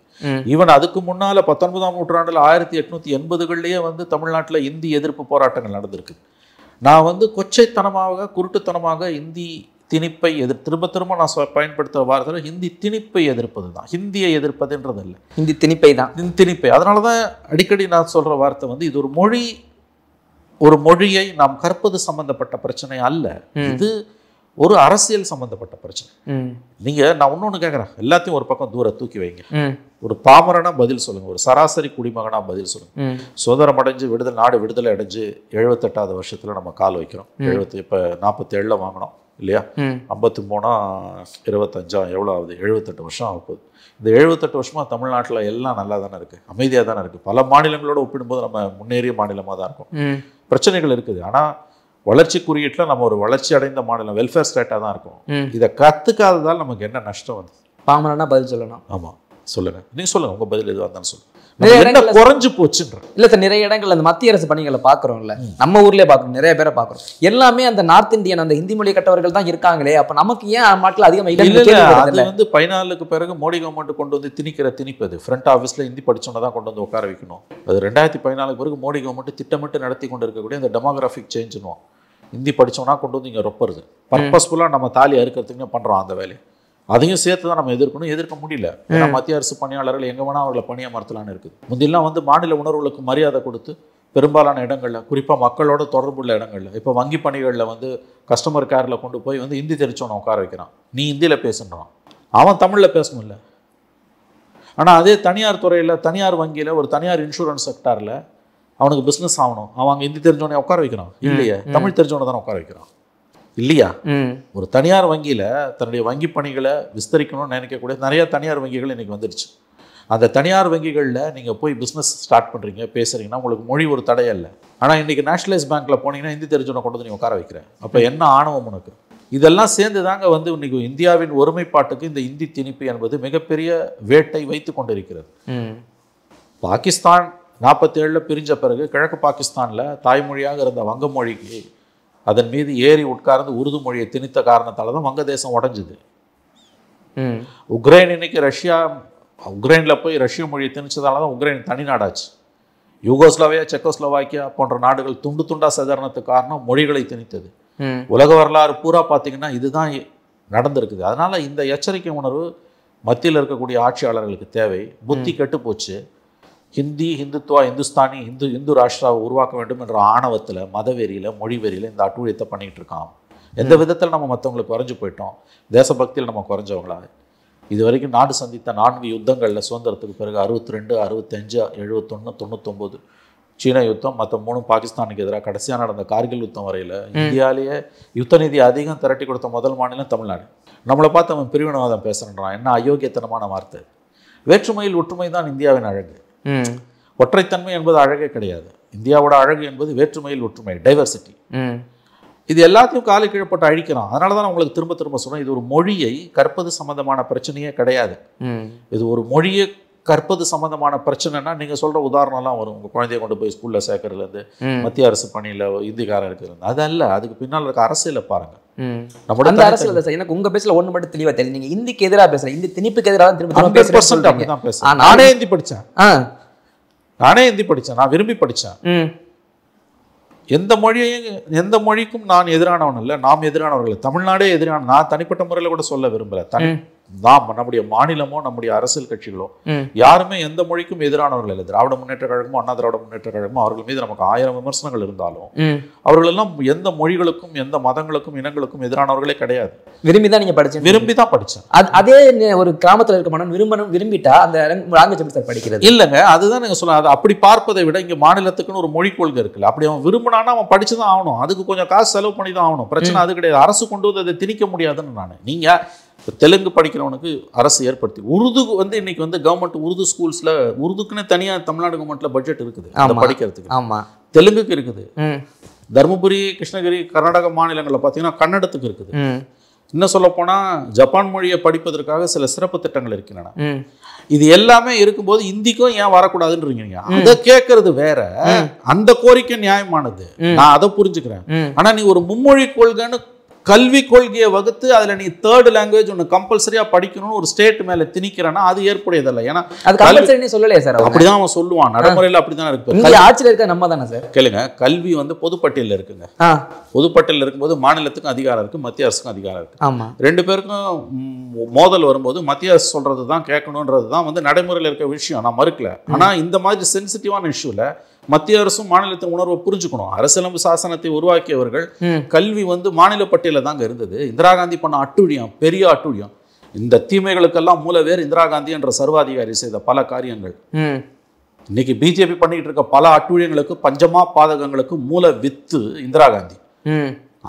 [SPEAKER 2] ஈவன் அதுக்கு முன்னால் 19ஆம் நூற்றாண்டில் 1880களிலேயே வந்து தமிழ்நாட்டில் இந்தி எதிர்ப்பு போராட்டங்கள் நடந்திருக்கு. நான் வந்து கொச்சைத்தனமாக, குருட்டுத்தனமாக இந்தி திணிப்பை திரும்ப திரும்ப நான் பயன்படுத்துகிற வார்த்தை ஹிந்தி திணிப்பை எதிர்ப்பது தான். ஹிந்தியை எதிர்ப்பதுன்றது இல்லை, ஹிந்தி திணிப்பை தான். திணிப்பை. அதனால தான் அடிக்கடி நான் சொல்கிற வார்த்தை வந்து இது ஒரு மொழியை நாம் கற்பது சம்பந்தப்பட்ட பிரச்சனை அல்ல, இது ஒரு அரசியல் சம்பந்தப்பட்ட பிரச்சனை. நான் இன்னொன்று கேட்குறேன், எல்லாத்தையும் ஒரு பக்கம் தூர தூக்கி வைங்க. ஒரு பாமரனா பதில் சொல்லுங்க, ஒரு சராசரி குடிமகனா பதில் சொல்லுங்க. சுதந்திரம் அடைஞ்சு நாடு விடுதலை அடைஞ்சு 78வது வருஷத்துல நம்ம கால் வைக்கிறோம். இப்போ 47ல் வாங்கினோம் இல்லையா? 53 25 எவ்வளோ ஆகுது? 78 வருஷம் ஆகுது. இந்த 78 வருஷமா தமிழ்நாட்டில் எல்லாம் நல்லா தானே இருக்கு, அமைதியாக தானே இருக்கு. பல மாநிலங்களோட ஒப்பிடும்போது நம்ம முன்னேறிய மாநிலமாக தான் இருக்கும். பிரச்சனைகள் இருக்குது, ஆனால் வளர்ச்சி குறியீட்டில் நம்ம ஒரு வளர்ச்சி அடைந்த மாநிலம், வெல்ஃபேர் ஸ்டேட்டாக தான் இருக்கும். இதை கற்றுக்காததால் நமக்கு என்ன நஷ்டம் வந்து?
[SPEAKER 3] பாமரனா பதில் சொல்லணும்.
[SPEAKER 2] ஆமாம், சொல்லுங்க, நீங்கள் சொல்லுங்கள், உங்கள் பதில் எதுவாக இருந்தாலும் சொல்லுங்கள். குறைஞ்சு போச்சுன்ற
[SPEAKER 3] இல்ல சார், நிறைய இடங்கள் அந்த மத்திய அரசு பணிகளை பாக்குறோம்ல, நம்ம ஊர்லயே பாக்குறோம், நிறைய பேரை பாக்குறோம், எல்லாமே அந்த நார்த் இந்தியன் அந்த ஹிந்தி மொழி கட்டவர்கள் தான் இருக்காங்களே. அப்ப நமக்கு ஏன் மக்கள் அதிகமாக
[SPEAKER 2] அது வந்து 14க்கு பிறகு மோடி கவர்மெண்ட் கொண்டு வந்து திணிப்பது. ஃப்ரண்ட் ஆஃபீஸ்ல ஹிந்தி படிச்சோன்னா தான் கொண்டு வந்து உட்கார வைக்கணும். அது 2014 பிறகு மோடி கவர்மெண்ட் திட்டமிட்டு நடத்தி கொண்டு இருக்கக்கூடிய அந்த டெமோகிராஃபிக் சேஞ்சுன்னு, ஹிந்தி படிச்சோன்னா கொண்டு வந்து இங்கே ரொப்பருது. பர்பஸ்ஃபுல்லாக நம்ம தாலி அறுக்கிறதுக்குன்னு பண்றோம் அந்த வேலையை. அதையும் சேர்த்து தான் நம்ம எதிர்க்க முடியல. ஏன்னா மத்திய அரசு பணியாளர்கள் எங்கே வேணால் அவர்களை பணியமர்த்தலான்னு இருக்குது. முந்திலாம் வந்து மாநில உணர்வுகளுக்கு மரியாதை கொடுத்து பெரும்பாலான இடங்களில், குறிப்பாக மக்களோட தொடர்புள்ள இடங்களில், இப்போ வங்கி பணிகளில் வந்து கஸ்டமர் கேரில் கொண்டு போய் வந்து ஹிந்தி தெரிச்சவனை உட்கார வைக்கிறான். நீ ஹிந்தியில் பேசுன்றான், அவன் தமிழில் பேசணும்ல. ஆனால் அதே தனியார் துறையில், தனியார் வங்கியில், ஒரு தனியார் இன்சூரன்ஸ் செக்டாரில் அவனுக்கு பிஸ்னஸ் ஆகணும், அவன் அங்கே ஹிந்தி தெரிஞ்சவனே உட்கார வைக்கிறான் இல்லையா? தமிழ் தெரிஞ்சவனை தானே உட்கார வைக்கிறான் இல்லையா? ஒரு தனியார் வங்கியில் தன்னுடைய வங்கி பணிகளை விஸ்தரிக்கணும்னு நினைக்கக்கூடிய நிறைய தனியார் வங்கிகள் இன்றைக்கி வந்துடுச்சு. அந்த தனியார் வங்கிகளில் நீங்கள் போய் பிஸ்னஸ் ஸ்டார்ட் பண்ணுறீங்க, பேசுகிறீங்கன்னா உங்களுக்கு மொழி ஒரு தடையல்ல. ஆனால் இன்றைக்கி நேஷனலைஸ் பேங்க்கில் போனீங்கன்னா ஹிந்தி தெரிஞ்சவனை கொண்டு வந்து நீ உட்கார வைக்கிறேன். அப்போ என்ன ஆணவம் உனக்கு? இதெல்லாம் சேர்ந்து தாங்க வந்து இன்றைக்கி இந்தியாவின் ஒருமைப்பாட்டுக்கு இந்த இந்தி திணிப்பு என்பது மிகப்பெரிய வேட்டை வைத்து கொண்டிருக்கிறது. பாகிஸ்தான் 47ல் பிரிஞ்ச பிறகு கிழக்கு பாகிஸ்தானில் தாய்மொழியாக இருந்த வங்க மொழிக்கு அதன் மீது ஏறி உட்கார்ந்து உருது மொழியை திணித்த காரணத்தால் தான் வங்கதேசம் உடஞ்சுது. உக்ரைன் இன்னைக்கு உக்ரைனில் போய் ரஷ்ய மொழியை திணிச்சதால தான் உக்ரைன் தனிநாடாச்சு. யூகோஸ்லாவியா, செக்கோஸ்லோவாக்கியா போன்ற நாடுகள் துண்டு துண்டா சிதறனத்துக்கு காரணம் மொழிகளை திணித்தது. உலக வரலாறு பூரா பார்த்தீங்கன்னா இதுதான் நடந்திருக்குது. அதனால இந்த எச்சரிக்கை உணர்வு மத்தியில் இருக்கக்கூடிய ஆட்சியாளர்களுக்கு தேவை. புத்தி கெட்டு போச்சு. ஹிந்தி, ஹிந்துத்துவா, இந்துஸ்தானி, இந்து ராஷ்டிராவை உருவாக்க வேண்டும் என்ற ஆணவத்தில், மதவெறியில், மொழி வெறியில் இந்த அட்டூழியத்தை பண்ணிகிட்டு இருக்கான். எந்த விதத்தில் நம்ம மற்றவங்களுக்கு குறைஞ்சு போயிட்டோம்? தேசபக்தியில் நம்ம குறைஞ்சவங்களா? இது வரைக்கும் நாடு சந்தித்த 4 யுத்தங்களில் சுதந்திரத்துக்கு பிறகு 62, 65, 71, 99 சீன யுத்தம், மற்ற 3 பாகிஸ்தானுக்கு எதிராக, கடைசியாக நடந்த கார்கில் யுத்தம் வரையில் இந்தியாவிலேயே யுத்த நிதி அதிகம் திரட்டி கொடுத்த முதல் மாநிலம் தமிழ்நாடு. நம்மளை பார்த்து அவன் பிரிவினவாதம் பேசுகிறான். என்ன அயோக்கியத்தனமான வார்த்தை! வேற்றுமையில் ஒற்றுமை தான் இந்தியாவின் அழகு. ஒற்றைத்தன்மை என்பது அழகே கிடையாது. இந்தியாவோட அழகு என்பது வேற்றுமையில் ஒற்றுமை, டைவர்சிட்டி. இது எல்லாத்தையும் காலை கீழப்பட்டு அழிக்கிறான். அதனால தான் உங்களுக்கு திரும்ப திரும்ப சொல்றேன், இது ஒரு மொழியை கற்பது சம்பந்தமான பிரச்சனையே கிடையாது. இது ஒரு மொழியை கற்பது சம்பந்தமான பிரச்சனைனா நீங்கள் சொல்கிற உதாரணம்லாம் வரும். உங்கள் குழந்தைய கொண்டு போய் ஸ்கூலில் சேர்க்கறதுலேருந்து, மத்திய அரசு பணியில் இந்திக்காரன் இருக்கிறது, அதல்ல. அதுக்கு பின்னால் இருக்க அரசியலை பாருங்க.
[SPEAKER 3] அந்த அரசியல் எனக்கு உங்க பேசல ஒன்று மட்டும் தெளிவாக தெரியும். நீங்கள் இந்திக்கு எதிராக பேசுகிறேன், இந்தி திணிப்புக்கு எதிராக
[SPEAKER 2] தான் பேசுகிறேன். நானே ஹிந்தி படித்தேன், நான் விரும்பி படித்தேன். எந்த மொழிக்கும் நான் எதிரானவன் இல்லை, நாம் எதிரானவர்கள். தமிழ்நாடே எதிரான, நான் தனிப்பட்ட முறையில் கூட சொல்ல விரும்பல. நம்முடைய மாநிலமோ நம்முடைய அரசியல் கட்சிகளோ யாருமே எந்த மொழிக்கும் எதிரானவர்கள் இல்லை. திராவிட முன்னேற்ற கழகமோ அண்ணா திராவிட முன்னேற்ற கழகமோ அவர்கள் மீது நமக்கு 1000 விமர்சனங்கள் இருந்தாலும் அவர்கள் எல்லாம் எந்த மொழிகளுக்கும் எந்த மதங்களுக்கும் இனங்களுக்கும் எதிரானவர்களே கிடையாது.
[SPEAKER 3] விரும்பிதான் நீங்க படிச்சீங்க?
[SPEAKER 2] விரும்பிதான் படிச்சேன்.
[SPEAKER 3] அதே ஒரு கிராமத்துல இருக்க மாணவன் விரும்பிட்டா அந்த லாங்குவேஜ் எப்படி சார் படிக்கிறது?
[SPEAKER 2] இல்லைங்க, அதுதான் நீங்க சொல்லலாம். அது அப்படி பார்ப்பதை விட இங்க மாநிலத்துக்குன்னு ஒரு மொழி கொள்கை இருக்குல்ல, அப்படி அவன் விரும்பினான்னா அவன் படிச்சுதான் ஆகணும். அதுக்கு கொஞ்சம் காசு செலவு பண்ணி தான் ஆகணும். பிரச்சனை அது கிடையாது. அரசு கொண்டு வந்து அதை திணிக்க முடியாதுன்னு நான். நீங்க தெலுங்கு படிக்கிறவனுக்கு அரசு ஏற்படுத்தி, உருது வந்து இன்னைக்கு வந்து கவர்மெண்ட் உருது ஸ்கூல்ஸ்ல உருதுக்குன்னு தனியா தமிழ்நாடு கவர்மெண்ட்ல பட்ஜெட் இருக்குது படிக்கிறதுக்கு.
[SPEAKER 3] ஆமா,
[SPEAKER 2] தெலுங்குக்கு இருக்குது. தர்மபுரி, கிருஷ்ணகிரி, கர்நாடக மாநிலங்களில் பார்த்தீங்கன்னா கன்னடத்துக்கு இருக்குது. இன்னும் சொல்ல போனா ஜப்பான் மொழியை படிப்பதற்காக சில சிறப்பு திட்டங்கள் இருக்கின்றன. இது எல்லாமே இருக்கும்போது இந்திக்கும் ஏன் வரக்கூடாதுன்றீங்க. அதை கேட்கறது வேற, அந்த கோரிக்கை நியாயமானது, நான் அதை புரிஞ்சுக்கிறேன். ஆனா நீ ஒரு மும்மொழி கொள்கைன்னு கல்வி கொள்கையை வகுத்து அதுல நீ 3rd லாங்குவேஜ் ஒன்று கம்பல்சரியா படிக்கணும்னு ஒரு ஸ்டேட் மேல திணிக்கிறேன்னா அது ஏற்புடையதல்ல. ஏன்னா
[SPEAKER 3] அது கம்பல்சரி சொல்லலையே சார்.
[SPEAKER 2] அப்படிதான் அவன் சொல்லுவான், நடைமுறையில் அப்படிதான் இருக்கு.
[SPEAKER 3] ஆட்சியில் இருக்க நம்ம தானே சார்.
[SPEAKER 2] கேளுங்க, கல்வி வந்து பொதுப்பட்டியலில் இருக்குங்க. பொதுப்பட்டியலில் இருக்கும்போது மாநிலத்துக்கும் அதிகாரம் இருக்கு, மத்திய அரசுக்கும் அதிகாரம் இருக்கு.
[SPEAKER 3] ஆமா,
[SPEAKER 2] 2 பேருக்கும் மோதல் வரும்போது மத்திய அரசு சொல்றது தான் கேட்கணுன்றது தான் வந்து நடைமுறையில் இருக்க விஷயம், நான் மறுக்கல. ஆனா இந்த மாதிரி சென்சிட்டிவான இஷ்யூல மத்திய அரசும் மாநிலத்தின் உணர்வை புரிஞ்சுக்கணும். அரசியலமைப்பு சாசனத்தை உருவாக்கியவர்கள் கல்வி வந்து மாநில பட்டியலில் தாங்க இருந்தது. இந்திரா காந்தி பண்ண அட்டுழியம், பெரிய அட்டுழியம். இந்த தீமைகளுக்கெல்லாம் மூல வேறு இந்திரா காந்தி என்ற சர்வாதிகாரி செய்த பல காரியங்கள். இன்னைக்கு பிஜேபி பண்ணிட்டு இருக்க பல அட்டுழியங்களுக்கு, பஞ்சமா பாதகங்களுக்கு மூல வித்து இந்திரா காந்தி.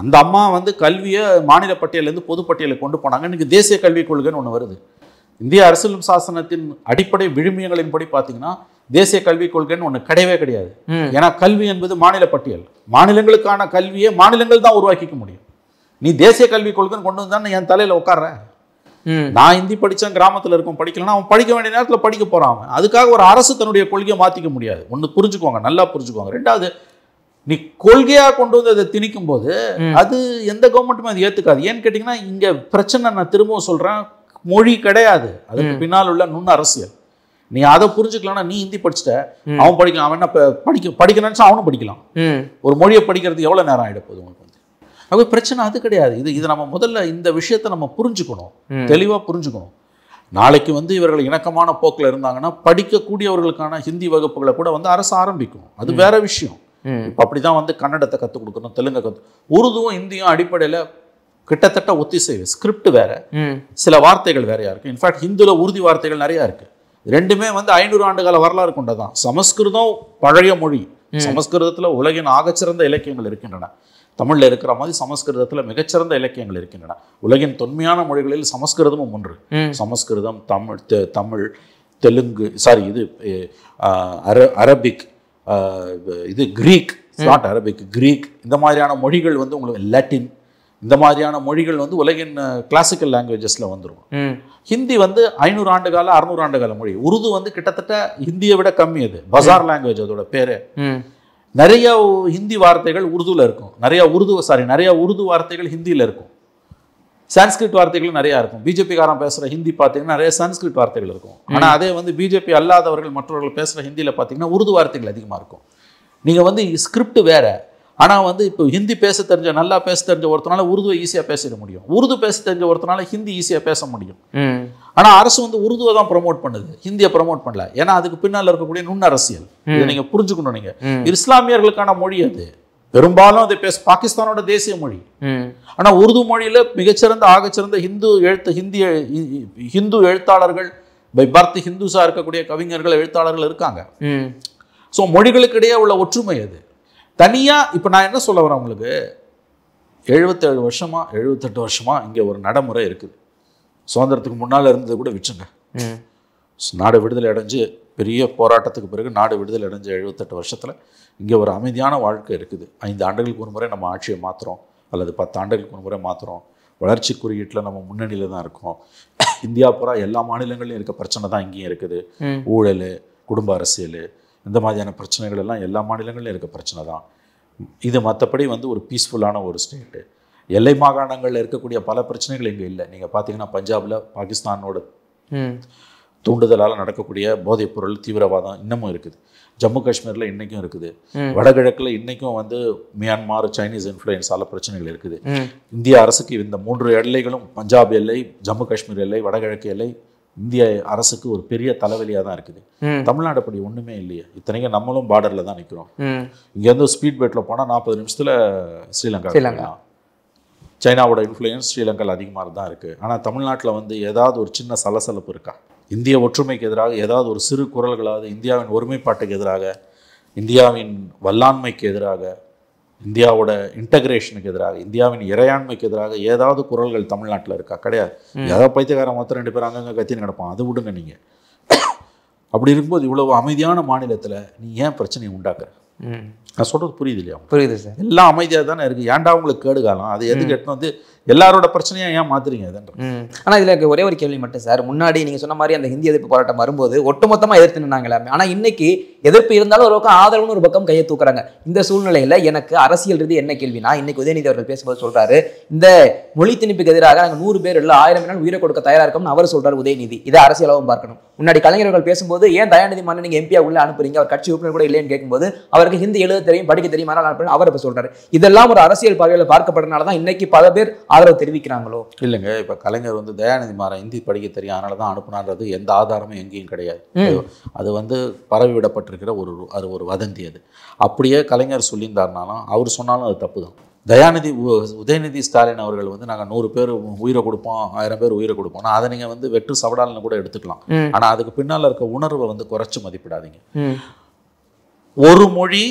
[SPEAKER 2] அந்த அம்மா வந்து கல்வியை மாநில பட்டியலேருந்து பொதுப்பட்டியலுக்கு கொண்டு போனாங்க. இன்னைக்கு தேசிய கல்விக் கொள்கைன்னு ஒன்று வருது. இந்திய அரசியல் சாசனத்தின் அடிப்படை விழுமியங்களின்படி பார்த்தீங்கன்னா தேசிய கல்விக் கொள்கைன்னு ஒன்று கிடையவே கிடையாது. ஏன்னா கல்வி என்பது மாநில பட்டியல். மாநிலங்களுக்கான கல்வியை மாநிலங்கள் தான் உருவாக்கிக்க முடியும். நீ தேசிய கல்விக் கொள்கைன்னு கொண்டு வந்தான்னு என் தலையில் உட்கார்றேன். நான் ஹிந்தி படித்தேன், கிராமத்தில் இருக்கும், படிக்கலன்னா அவன் படிக்க வேண்டிய நேரத்தில் படிக்க போகிறான். அதுக்காக ஒரு அரசு தன்னுடைய கொள்கையை மாற்றிக்க முடியாது. ஒன்று புரிஞ்சுக்குவாங்க, நல்லா புரிஞ்சுக்குவாங்க. 2வது, நீ கொள்கையா கொண்டு வந்து அதை திணிக்கும் போது அது எந்த கவர்மெண்ட்டுமே அதை ஏற்றுக்காது. ஏன்னு கேட்டிங்கன்னா இங்கே பிரச்சனை, நான் திரும்பவும் சொல்கிறேன், மொழி கிடையாது, அதுக்கு பின்னால் உள்ள நுண் அரசியல். நீ அதை புரிஞ்சுக்கலாம்னா நீ ஹிந்தி படிச்சுட்ட, அவன் படிக்கலாம். அவன் என்ன படிக்க நினைச்சா அவனும் படிக்கலாம். ஒரு மொழியை படிக்கிறதுக்கு எவ்வளோ நேரம் ஆகிட போகுது உனக்கு வந்து. அப்போ பிரச்சனை அது கிடையாது. இது நம்ம முதல்ல இந்த விஷயத்தை நம்ம புரிஞ்சுக்கணும், தெளிவாக புரிஞ்சுக்கணும். நாளைக்கு வந்து இவர்கள் இணக்கமான போக்கில் இருந்தாங்கன்னா படிக்கக்கூடியவர்களுக்கான ஹிந்தி வகுப்புகளை கூட வந்து அரசு ஆரம்பிக்கும். அது வேற விஷயம். இப்போ அப்படிதான் வந்து கன்னடத்தை கற்றுக் கொடுக்கணும், தெலுங்கு உருதுவும் இந்தியும் அடிப்படையில் கிட்டத்தட்ட ஒத்திசைவு. ஸ்கிரிப்ட் வேற, சில வார்த்தைகள் வேறையா இருக்கு. இன்ஃபேக்ட் ஹிந்துல உறுதி வார்த்தைகள் நிறைய இருக்கு. 2மே வந்து 500 ஆண்டுகால வரலாறு கொண்டதான். சமஸ்கிருதம் பழைய மொழி. சமஸ்கிருதத்துல உலகின் ஆகச்சிறந்த இலக்கியங்கள் இருக்கின்றன. தமிழ்ல இருக்கிற மாதிரி சமஸ்கிருதத்துல மிகச்சிறந்த இலக்கியங்கள் இருக்கின்றன. உலகின் தொன்மையான மொழிகளில் சமஸ்கிருதமும் ஒன்று. சமஸ்கிருதம், தமிழ், தெலுங்கு, அரபிக், இது கிரீக், நாட் அரபிக், கிரீக், இந்த மாதிரியான மொழிகள் வந்து உங்களுக்கு லாட்டின், இந்த மாதிரியான மொழிகள் வந்து உலகின் கிளாசிக்கல் லாங்குவேஜஸ்ல வந்துடும். ஹிந்தி வந்து 500 ஆண்டுகால 600 ஆண்டுகால மொழி. உருது வந்து கிட்டத்தட்ட ஹிந்தியை விட கம்மி. அது பசார் லாங்குவேஜ் அதோட பேரு. நிறைய ஹிந்தி வார்த்தைகள் உருதுல இருக்கும், நிறைய உருது வார்த்தைகள் ஹிந்தியில இருக்கும், சான்ஸ்கிரிட் வார்த்தைகள் நிறைய இருக்கும். பிஜேபி காரன் பேசுற ஹிந்தி பார்த்தீங்கன்னா நிறைய சான்ஸ்கிரிட் வார்த்தைகள் இருக்கும். ஆனா அதே வந்து பிஜேபி அல்லாதவர்கள் மற்றவர்கள் பேசுற ஹிந்தியில பார்த்தீங்கன்னா உருது வார்த்தைகள் அதிகமா இருக்கும். நீங்க வந்து ஸ்கிரிப்ட் வேற. ஆனால் வந்து இப்போ ஹிந்தி நல்லா பேச தெரிஞ்ச ஒருத்தனால உருதுவை ஈஸியாக பேசிட முடியும், உருது பேச தெரிஞ்ச ஒருத்தனால ஹிந்தி ஈஸியாக பேச முடியும். ஆனால் அரசு வந்து உருதுவை தான் ப்ரமோட் பண்ணுது, ஹிந்தியை ப்ரமோட் பண்ணல. ஏன்னா அதுக்கு பின்னால் இருக்கக்கூடிய நுண் அரசியல் இதை நீங்கள் புரிஞ்சுக்கணும். நீங்கள் இஸ்லாமியர்களுக்கான மொழி அது, பெரும்பாலும் அதை பாகிஸ்தானோட தேசிய மொழி. ஆனால் உருது மொழியில் மிகச்சிறந்த ஆகச்சிறந்த ஹிந்து எழுத்தாளர்கள், பை பர்த் ஹிந்துஸாக இருக்கக்கூடிய கவிஞர்கள், எழுத்தாளர்கள் இருக்காங்க. ஸோ மொழிகளுக்கு இடையே உள்ள ஒற்றுமை அது. தனியாக இப்போ நான் என்ன சொல்ல வரேன் உங்களுக்கு, 77 வருஷமா 78 வருஷமா இங்கே ஒரு நடைமுறை இருக்குது. சுதந்திரத்துக்கு முன்னால் இருந்தது கூட விட்டுங்க. நாடு விடுதலை அடைஞ்சு பெரிய போராட்டத்துக்கு பிறகு நாடு விடுதலை அடைஞ்ச 78 வருஷத்தில் இங்கே ஒரு அமைதியான வாழ்க்கை இருக்குது. 5 ஆண்டுகளுக்கு ஒரு முறை நம்ம ஆட்சியை மாற்றுறோம், அல்லது 10 ஆண்டுகளுக்கு ஒரு முறை மாற்றுறோம். வளர்ச்சி குறியீட்டில் நம்ம முன்னணியில் தான் இருக்கோம். இந்தியா பூரா எல்லா மாநிலங்களையும் இருக்க பிரச்சனை தான் இங்கேயும் இருக்குது. ஊழல், குடும்ப அரசியல், இந்த மாதிரியான பிரச்சனைகள் எல்லாம் எல்லா மாநிலங்களிலும் இருக்க பிரச்சனை தான் இது. மற்றபடி வந்து ஒரு பீஸ்ஃபுல்லான ஒரு ஸ்டேட்டு. எல்லை மாகாணங்களில் இருக்கக்கூடிய பல பிரச்சனைகள் இங்கே இல்லை. நீங்கள் பார்த்தீங்கன்னா பஞ்சாபில் பாகிஸ்தானோட தூண்டுதலால் நடக்கக்கூடிய போதைப்பொருள் தீவிரவாதம் இன்னமும் இருக்குது. ஜம்மு காஷ்மீரில் இன்றைக்கும் இருக்குது. வடகிழக்கில் இன்றைக்கும் வந்து மியான்மார் சைனீஸ் இன்ஃப்ளூயன்ஸால் பிரச்சனைகள் இருக்குது. இந்திய அரசுக்கு இந்த 3 எல்லைகளும் பஞ்சாப் எல்லை, ஜம்மு காஷ்மீர் எல்லை, வடகிழக்கு எல்லை இந்திய அரசுக்கு ஒரு பெரிய தலைவலியாக தான் இருக்குது. தமிழ்நாடு அப்படி ஒன்றுமே இல்லையே. இத்தனைக்கும் நம்மளும் பார்டரில் தான் நிற்கிறோம். இங்கேருந்து ஸ்பீட் போட்டில் போனால் 40 நிமிஷத்தில் ஸ்ரீலங்கா. சைனாவோட இன்ஃப்ளூயன்ஸ் ஸ்ரீலங்காவில் அதிகமாக தான் இருக்குது. ஆனால் தமிழ்நாட்டில் வந்து ஏதாவது ஒரு சின்ன சலசலப்பு இருக்கா? இந்திய ஒற்றுமைக்கு எதிராக ஏதாவது ஒரு சிறு குரல்களாவது, இந்தியாவின் ஒருமைப்பாட்டுக்கு எதிராக, இந்தியாவின் வல்லாண்மைக்கு எதிராக, இந்தியாவோட இன்டகிரேஷனுக்கு எதிராக, இந்தியாவின் இறையாண்மைக்கு எதிராக ஏதாவது குரல்கள் தமிழ்நாட்டில் இருக்கா? கிடையாது. ஏதாவது பைத்தியக்காரன் மொத்தம் 2 பேர் அங்கங்கே கத்தின்னு கிடப்பான், அது விடுங்க. நீங்கள் அப்படி இருக்கும்போது இவ்வளவு அமைதியான மாநிலத்தில் நீ ஏன் பிரச்சனையை உண்டாக்குற? நான் சொல்கிறது புரியுது இல்லையா?
[SPEAKER 3] புரியுது சார்.
[SPEAKER 2] எல்லாம் அமைதியாக தானே இருக்குது. ஏன்டா உங்களுக்கு கேடு காலம்? அது எதுக்கு எட்டுன்னு வந்து எல்லாரோட பிரச்சனையாக ஏன் மாற்றுறீங்க? அதுன்ற
[SPEAKER 3] ஆனால் இதில் ஒரே ஒரு கேள்வி மட்டும் சார். முன்னாடி நீங்கள் சொன்ன மாதிரி அந்த ஹிந்தி எதிர்ப்பு போராட்டம் வரும்போது ஒட்டுமொத்தமாக எதிர்த்து நின்னாங்க எல்லாமே. ஆனால் இன்னைக்கு எதிர்ப்பு இருந்தாலும் ஒரு பக்கம் ஆதரவுன்னு ஒரு பக்கம் கையை தூக்குறாங்க. இந்த சூழ்நிலையில் எனக்கு அரசியல் ரீதி என்ன கேள்வினா, இன்னைக்கு உதயநிதி அவர்கள் பேசும்போது சொல்றாரு, இந்த மொழி திணிப்புக்கு எதிராக நாங்கள் 100 பேர் இல்லை 1000 பேர் உயிரை கொடுக்க தயாராக இருக்கோம்னு அவர் சொல்றாரு உதயநிதி. இதை அரசியலாகவும் பார்க்கணும். முன்னாடி கலைஞர்கள் பேசும்போது ஏன் தயாநிதி மாறன் நீங்க எம்பியா உள்ள அனுப்புறீங்க, அவர் கட்சி உறுப்பினர் கூட இல்லைன்னு கேட்கும்போது அவருக்கு ஹிந்தி எழுத தெரியும், படிக்க தெரியும், அனுப்புறேன் அவர் இப்ப சொல்றாரு. இதெல்லாம் ஒரு அரசியல் பார்வையில் பார்க்கப்படுறதுனால தான் இன்னைக்கு பல பேர் ஆதரவு தெரிவிக்கிறாங்களோ?
[SPEAKER 2] இல்லைங்க. இப்போ கலைஞர் வந்து தயாநிதி மாறன் ஹிந்தி படிக்க தெரியும் அதனால தான் அனுப்புனான்றது எந்த ஆதாரமும் எங்கேயும் கிடையாது. அது வந்து பரவி விடப்பட்டிருக்கிற ஒரு வதந்தி. அது அப்படியே கலைஞர் சொல்லியிருந்தாருனாலும் அவர் சொன்னாலும் அது தப்பு தான். உதயநிதி ஸ்டாலின் அவர்கள் வந்து நாங்கள் 100 பேர் உயிரை கொடுப்போம், 1000 பேர் உயிரை கொடுப்போம், அதை நீங்கள் வந்து வெற்று சவடால்னு கூட எடுத்துக்கலாம். ஆனால் அதுக்கு பின்னால் இருக்க உணர்வை வந்து குறைச்சி மதிப்பிடாதீங்க. ஒரு மொழி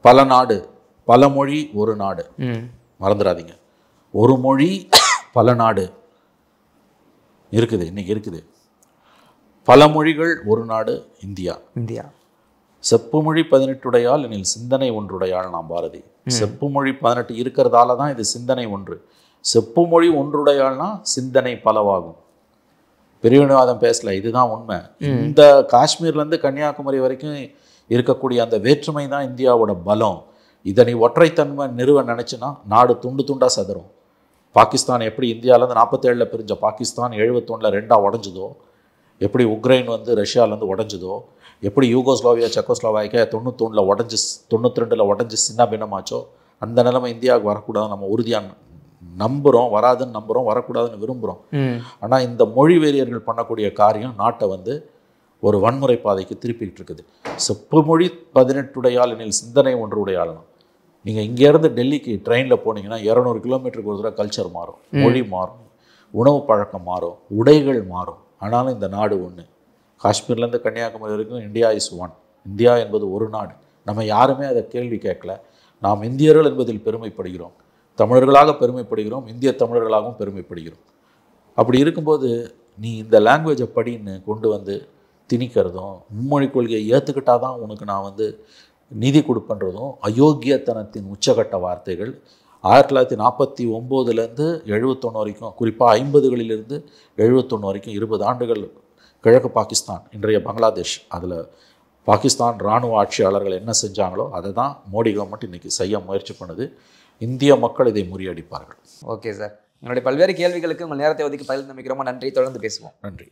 [SPEAKER 2] பல நாடு, பல மொழி ஒரு நாடு, மறந்துடாதீங்க. ஒரு மொழி பல நாடு இருக்குது, இன்னைக்கு இருக்குது. பல மொழிகள் ஒரு நாடு இந்தியா. செப்பு மொழி 18 எனில் சிந்தனை ஒன்றுடையாள் நாம் பாரதி. செப்பு மொழி 18 இருக்கிறதால தான் இது சிந்தனை ஒன்று. செப்பு மொழி ஒன்றுடையாள்னா சிந்தனை பலவாகும். பிரிவினைவாதம் பேசல, இதுதான் உண்மை. இந்த காஷ்மீர்லேருந்து கன்னியாகுமரி வரைக்கும் இருக்கக்கூடிய அந்த வேற்றுமை தான் இந்தியாவோட பலம். இதை நீ ஒற்றைத்தன்மை நிறுவ நினச்சின்னா நாடு துண்டு துண்டாக சதுரும். பாகிஸ்தான் எப்படி இந்தியாவிலேருந்து 47 பிரிஞ்ச பாகிஸ்தான் 71 2 உடஞ்சுதோ, எப்படி உக்ரைன் வந்து ரஷ்யாவிலேருந்து உடஞ்சுதோ, எப்படி யூகோஸ்லாவியா செக்கோஸ்லோவாக்கியா 91 உடஞ்சி 92 உடஞ்சி சின்ன பின்னமாச்சோ, அந்த நிலைமை இந்தியாவுக்கு வரக்கூடாதுன்னு நம்ம உறுதியாக நம்புகிறோம். வராதுன்னு நம்புகிறோம், வரக்கூடாதுன்னு விரும்புகிறோம். ஆனால் இந்த மொழி வெறியர்கள் பண்ணக்கூடிய காரியம் நாட்டை வந்து ஒரு வன்முறை பாதைக்கு திருப்பிக்கிட்டு இருக்குது. செப்பு மொழி 18 எனில் சிந்தனை ஒன்றுடையாள்னா, நீங்கள் இங்கேருந்து டெல்லிக்கு ட்ரெயினில் போனீங்கன்னா 200 கிலோமீட்டருக்கு ஒரு தடவை கல்ச்சர் மாறும், மொழி மாறும், உணவு பழக்கம் மாறும், உடைகள் மாறும். ஆனாலும் இந்த நாடு ஒன்று. காஷ்மீர்லேருந்து கன்னியாகுமரி வரைக்கும் இந்தியா இஸ் ஒன். இந்தியா என்பது ஒரு நாடு. நம்ம யாருமே அதை கேள்வி கேட்கல. நாம் இந்தியர்கள் என்பதில் பெருமைப்படுகிறோம், தமிழர்களாக பெருமைப்படுகிறோம், இந்திய தமிழர்களாகவும் பெருமைப்படுகிறோம். அப்படி இருக்கும்போது நீ இந்த லாங்குவேஜை படின்னு கொண்டு வந்து திணிக்கிறதும், மும்மொழி கொள்கையை ஏற்றுக்கிட்டால் தான் உனக்கு நான் வந்து நிதி கொடுப்பன்றதும் அயோக்கியத்தனத்தின் உச்சகட்ட வார்த்தைகள். 1949 71 வரைக்கும், குறிப்பாக 50களிலிருந்து 71 வரைக்கும் 20 ஆண்டுகள் கிழக்கு பாகிஸ்தான், இன்றைய பங்களாதேஷ், அதில் பாகிஸ்தான் இராணுவ ஆட்சியாளர்கள் என்ன செஞ்சாங்களோ அதை தான் மோடி கவர்மெண்ட் இன்றைக்கி செய்ய முயற்சி பண்ணுது. இந்திய மக்கள் இதை முறியடிப்பார்கள்.
[SPEAKER 3] ஓகே சார், என்னுடைய பல்வேறு கேள்விகளுக்கு உங்கள் நேரத்தை ஒதுக்கி பதில் நம்பிக்கிறோமா. நன்றி. தொடர்ந்து பேசுவோம்.
[SPEAKER 2] நன்றி.